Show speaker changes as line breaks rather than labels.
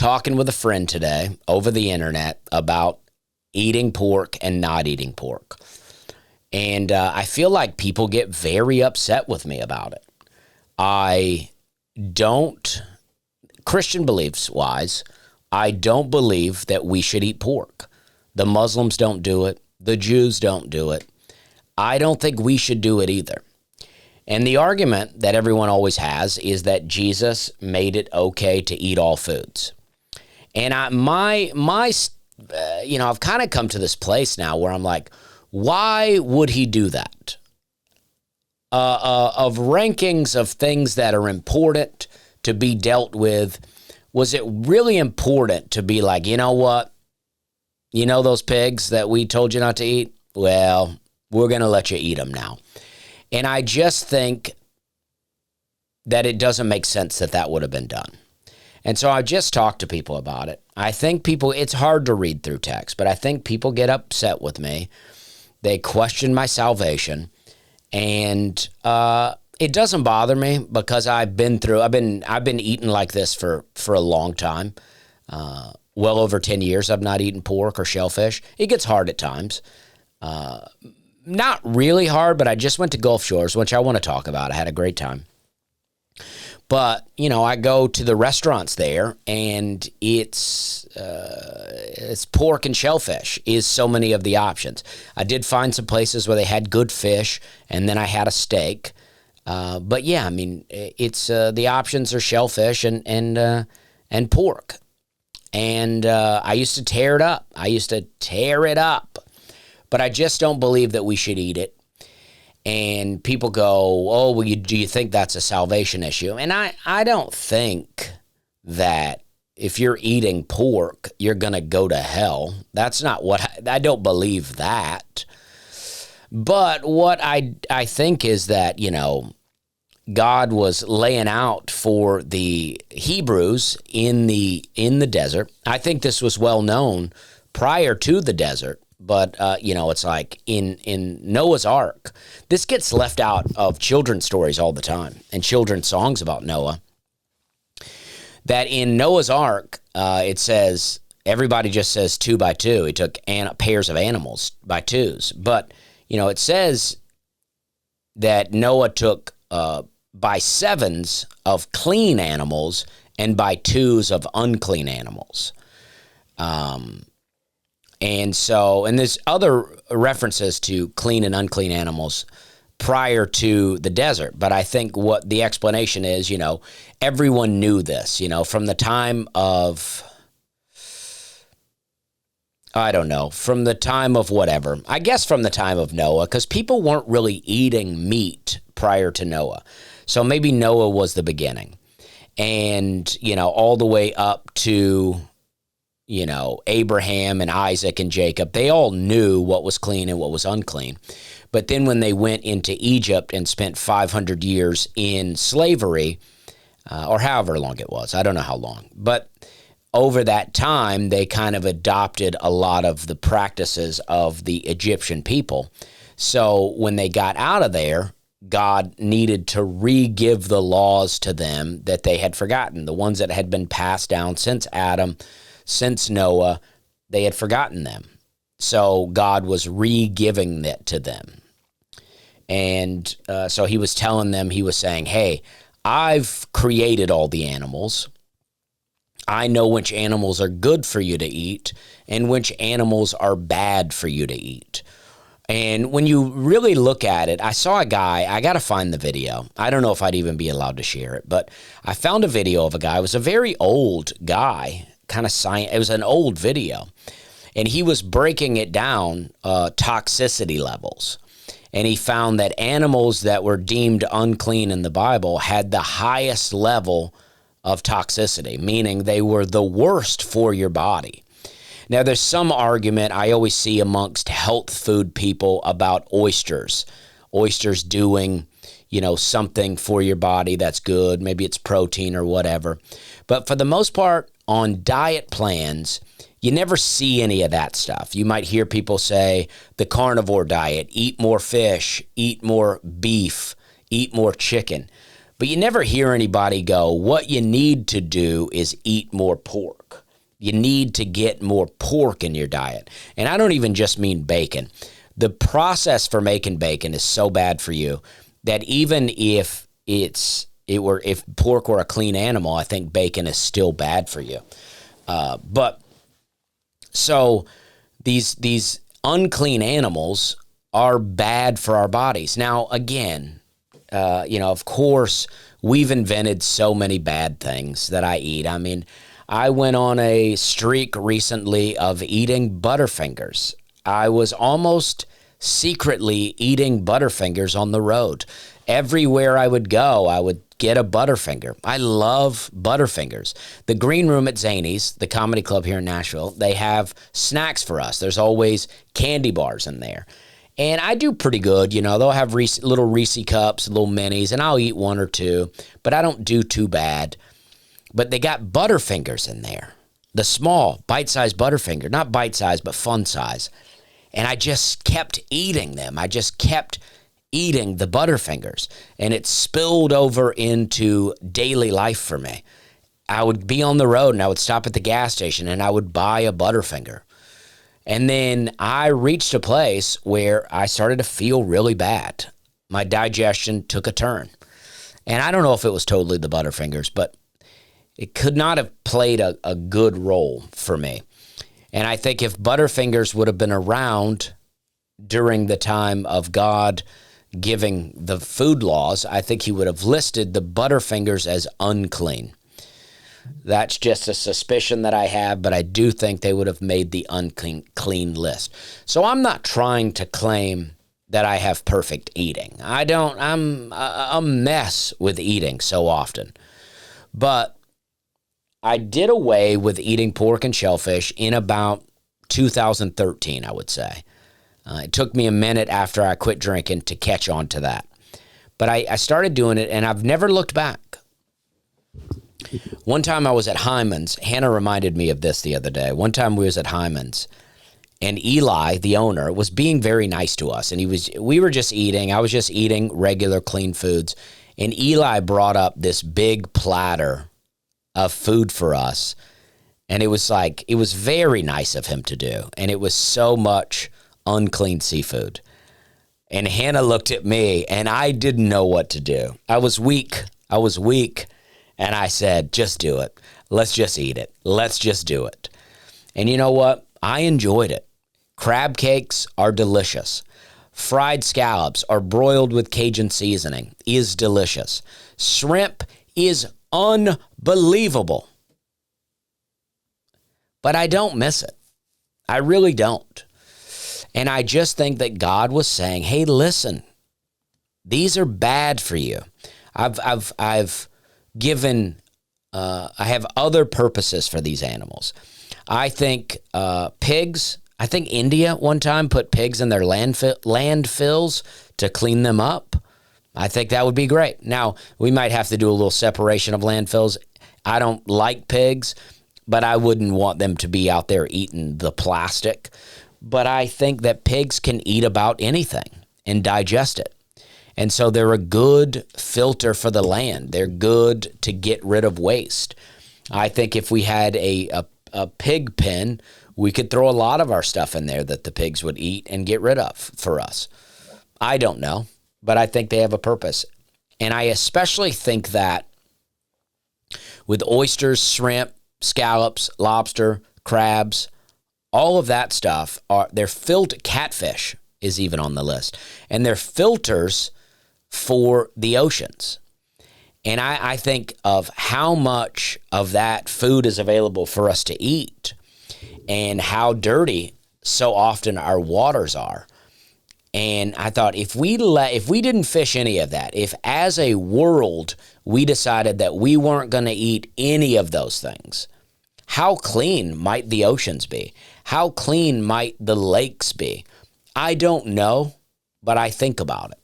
talking with a friend today over the internet about eating pork and not eating pork. And I feel like people get very upset with me about it. I don't, Christian beliefs wise, I don't believe that we should eat pork. The Muslims don't do it. The Jews don't do it. I don't think we should do it either. And the argument that everyone always has is that Jesus made it okay to eat all foods. And I've kind of come to this place now where I'm like, why would he do that? Of rankings of things that are important to be dealt with, was it really important to be like, you know what? You know those pigs that we told you not to eat? Well, we're going to let you eat them now. And I just think that it doesn't make sense that that would have been done. And so I just talked to people about it. I think people, it's hard to read through text, but I think people get upset with me. They question my salvation. And it doesn't bother me because I've been eating like this for a long time. Well over 10 years I've not eaten pork or shellfish. It gets hard at times. Not really hard, but I just went to Gulf Shores, which I want to talk about. I had a great time. But, I go to the restaurants there, and it's pork and shellfish is so many of the options. I did find some places where they had good fish, and then I had a steak. But yeah, it's the options are shellfish and pork. And I used to tear it up. But I just don't believe that we should eat it. And people go, oh, well, do you think that's a salvation issue? And I don't think that if you're eating pork, you're going to go to hell. That's not what I don't believe that. But what I think is that, God was laying out for the Hebrews in the desert. I think this was well known prior to the desert. But, it's like in Noah's Ark, this gets left out of children's stories all the time and children's songs about Noah. That in Noah's Ark, it says, everybody just says 2 by 2. He took pairs of animals by twos. But, it says that Noah took by 7s of clean animals and by 2s of unclean animals. And there's other references to clean and unclean animals prior to the desert. But I think what the explanation is, everyone knew this, from the time of, from the time of whatever. I guess from the time of Noah, because people weren't really eating meat prior to Noah. So maybe Noah was the beginning. And, all the way up to Abraham and Isaac and Jacob, they all knew what was clean and what was unclean. But then when they went into Egypt and spent 500 years in slavery, or however long it was, I don't know how long, but over that time, they kind of adopted a lot of the practices of the Egyptian people. So when they got out of there, God needed to re-give the laws to them that they had forgotten, the ones that had been passed down since Adam, since Noah, they had forgotten them. So God was re-giving it to them. And so he was telling them, he was saying, hey, I've created all the animals. I know which animals are good for you to eat and which animals are bad for you to eat. And when you really look at it, I saw a guy, I got to find the video. I don't know if I'd even be allowed to share it, but I found a video of a guy. It was a very old guy. It was an old video, and he was breaking it down, toxicity levels, and he found that animals that were deemed unclean in the Bible had the highest level of toxicity, meaning they were the worst for your body. Now, there's some argument I always see amongst health food people about oysters doing, something for your body that's good. Maybe it's protein or whatever. But for the most part, on diet plans, you never see any of that stuff. You might hear people say the carnivore diet, eat more fish, eat more beef, eat more chicken. But you never hear anybody go, what you need to do is eat more pork. You need to get more pork in your diet. And I don't even just mean bacon. The process for making bacon is so bad for you that even if if pork were a clean animal, I think bacon is still bad for you. So these unclean animals are bad for our bodies. Now, again, of course, we've invented so many bad things that I eat. I mean, I went on a streak recently of eating Butterfingers. I was almost secretly eating Butterfingers on the road. Everywhere I would go, I would get a Butterfinger. I love Butterfingers. The Green Room at Zany's, the comedy club here in Nashville, they have snacks for us. There's always candy bars in there. And I do pretty good. They'll have little Reese cups, little minis, and I'll eat one or two, but I don't do too bad. But they got Butterfingers in there, the small, bite-sized Butterfinger, not bite-sized, but fun size. And I just kept eating them. I just kept eating the Butterfingers, and it spilled over into daily life for me. I would be on the road, and I would stop at the gas station, and I would buy a Butterfinger. And then I reached a place where I started to feel really bad. My digestion took a turn. And I don't know if it was totally the Butterfingers, but it could not have played a good role for me. And I think if Butterfingers would have been around during the time of God giving the food laws, I think he would have listed the Butterfingers as unclean. That's just a suspicion that I have, but I do think they would have made the unclean list. So I'm not trying to claim that I have perfect eating. I'm a mess with eating so often. But I did away with eating pork and shellfish in about 2013, I would say. It took me a minute after I quit drinking to catch on to that. But I started doing it, and I've never looked back. One time I was at Hyman's. Hannah reminded me of this the other day. One time we was at Hyman's, and Eli, the owner, was being very nice to us. And we were just eating. I was just eating regular clean foods. And Eli brought up this big platter of food for us. And it was very nice of him to do. And it was so much unclean seafood. And Hannah looked at me, and I didn't know what to do. I was weak. And I said, just do it. Let's just eat it. Let's just do it. And you know what? I enjoyed it. Crab cakes are delicious. Fried scallops or broiled with Cajun seasoning is delicious. Shrimp is unbelievable. But I don't miss it. I really don't. And I just think that God was saying, hey, listen, these are bad for you. I've given, I have other purposes for these animals. I think pigs, I think India one time put pigs in their landfills to clean them up. I think that would be great. Now, we might have to do a little separation of landfills. I don't like pigs, but I wouldn't want them to be out there eating the plastic. But I think that pigs can eat about anything and digest it. And so they're a good filter for the land. They're good to get rid of waste. I think if we had a pig pen, we could throw a lot of our stuff in there that the pigs would eat and get rid of for us. I don't know, but I think they have a purpose. And I especially think that with oysters, shrimp, scallops, lobster, crabs, all of that stuff, they're catfish is even on the list. And they're filters for the oceans. And I think of how much of that food is available for us to eat and how dirty so often our waters are. And I thought if we didn't fish any of that, if as a world we decided that we weren't going to eat any of those things, how clean might the oceans be? How clean might the lakes be? I don't know, but I think about it.